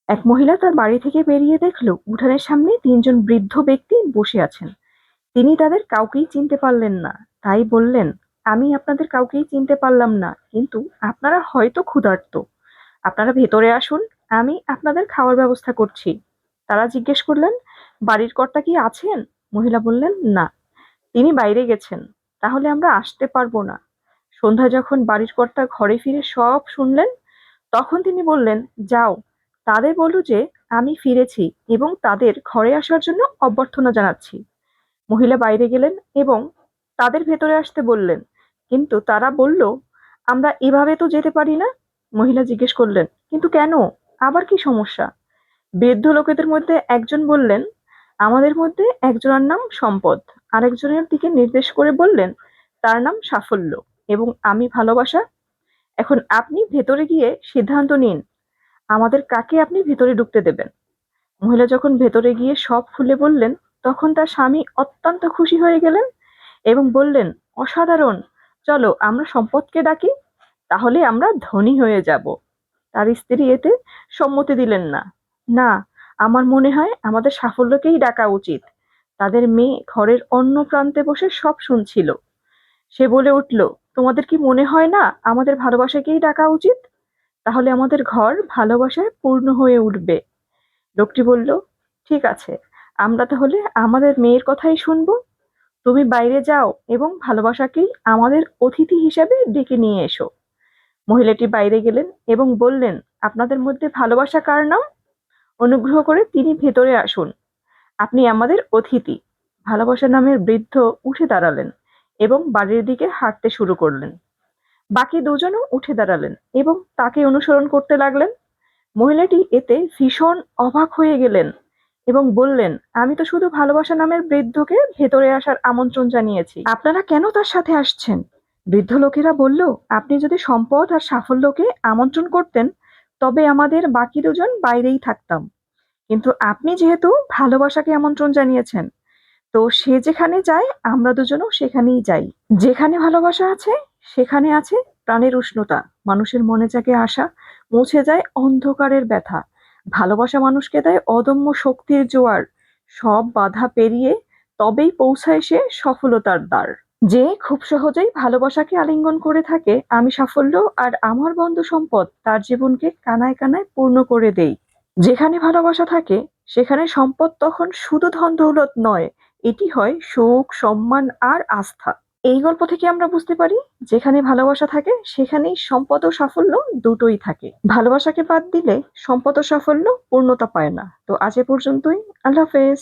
এক মহিলা তার বাড়ি থেকে বেরিয়ে দেখল উঠানের সামনে তিনজন বৃদ্ধ ব্যক্তি বসে আছেন। তিনি তাদের কাউকেই চিনতে পারলেন না। তাই বললেন, আমি আপনাদের কাউকেই চিনতে পারলাম না, কিন্তু আপনারা হয়তো ক্ষুধার্ত। আপনারা ভেতরে আসুন, আমি আপনাদের খাওয়ার ব্যবস্থা করছি। তারা জিজ্ঞেস করলেন, বাড়ির কর্তা কি আছেন? মহিলা বললেন, না, তিনি বাইরে গেছেন। তাহলে আমরা আসতে পারবো না। সন্ধ্যা যখন বাড়ির কর্তা ঘরে ফিরে সব শুনলেন, তখন তিনি বললেন, যাও, তাদের বলো যে আমি ফিরেছি এবং তাদের ঘরে আসার জন্য অভ্যর্থনা জানাচ্ছি। মহিলা বাইরে গেলেন এবং তাদের ভেতরে আসতে বললেন, কিন্তু তারা বলল, আমরা এভাবে তো যেতে পারি না। মহিলা জিজ্ঞেস করলেন, কিন্তু কেন? আবার কি সমস্যা? বৃদ্ধ লোকেদের মধ্যে একজন বললেন, আমাদের মধ্যে একজনের নাম সম্পদ, আরেকজনের দিকে নির্দেশ করে বললেন, তার নাম সাফল্য এবং আমি ভালোবাসা। এখন আপনি ভেতরে গিয়ে সিদ্ধান্ত নিন, আমাদের কাকে আপনি ভেতরে ঢুকতে দেবেন। মহিলা যখন ভেতরে গিয়ে সব খুলে বললেন, তখন তার স্বামী অত্যন্ত খুশি হয়ে গেলেন এবং বললেন, অসাধারণ, চলো আমরা সম্পদকে ডাকি, তাহলে আমরা ধনী হয়ে যাব। তার স্ত্রী এতে সম্মতি দিলেন না। না, আমার মনে হয় আমাদের সাফল্যকেই ডাকা উচিত। তাদের মেয়ে ঘরের অন্য প্রান্তে বসে সব শুনছিল। সে বলে উঠল, তোমাদের কি মনে হয় না আমাদের ভালোবাসাকেই ডাকা উচিত? তাহলে আমাদের ঘর ভালোবাসায় পূর্ণ হয়ে উঠবে। লোকটি বলল, ঠিক আছে, আমরা তাহলে আমাদের মেয়ের কথাই শুনবো। তুমি বাইরে যাও এবং ভালোবাসাকেই আমাদের অতিথি হিসেবে ডেকে নিয়ে এসো। মহিলাটি বাইরে গেলেন এবং বললেন, আপনাদের মধ্যে ভালোবাসা কার নাম? অনুগ্রহ করে তিনি ভেতরে আসুন, আপনি আমাদের অতিথি। ভালোবাসা নামের বৃদ্ধ উঠে দাঁড়ালেন এবং বাড়ির দিকে হাঁটতে শুরু করলেন। বাকি দুজনও উঠে দাঁড়ালেন এবং তাকে অনুসরণ করতে লাগলেন। মহিলাটি এতে ভীষণ অবাক হয়ে গেলেন এবং বললেন, আমি তো শুধু ভালোবাসা নামের বৃদ্ধকে ভেতরে আসার আমন্ত্রণ জানিয়েছি, আপনারা কেন তার সাথে আসছেন? বৃদ্ধ লোকেরা বলল, আপনি যদি সম্পদ আর সাফল্যকে আমন্ত্রণ করতেন, তবে আমাদের বাকি দুজন বাইরেই থাকতাম। কিন্তু আপনি যেহেতু ভালোবাসাকে আমন্ত্রণ জানিয়েছেন, তো সে যেখানে যায় আমরা দুজনও সেখানেই যাই। যেখানে ভালোবাসা আছে সেখানে আছে প্রাণের উষ্ণতা, মানুষের মনে জাগে আশা, মুছে যায় অন্ধকারের ব্যথা। ভালোবাসা মানুষকে দেয় অদম্য শক্তির জোয়ার। সব বাধা পেরিয়ে তবেই পৌঁছায় সে সফলতার দ্বার। যে খুব সহজেই ভালোবাসাকে আলিঙ্গন করে থাকে, আমি সাফল্য আর আমার বন্ধু সম্পদ তার জীবনকে কানায় কানায় পূর্ণ করে দেই। যেখানে ভালোবাসা থাকে সেখানে সম্পদ তখন শুধু ধন দৌলত নয়, এটি হয় সুখ, সম্মান আর আস্থা। এই গল্প থেকে আমরা বুঝতে পারি, যেখানে ভালোবাসা থাকে সেখানেই সম্পদ ও সাফল্য দুটোই থাকে। ভালোবাসাকে বাদ দিলে সম্পদ ও সাফল্য পূর্ণতা পায় না। তো আজ এ পর্যন্তই। আল্লাহ হাফেজ।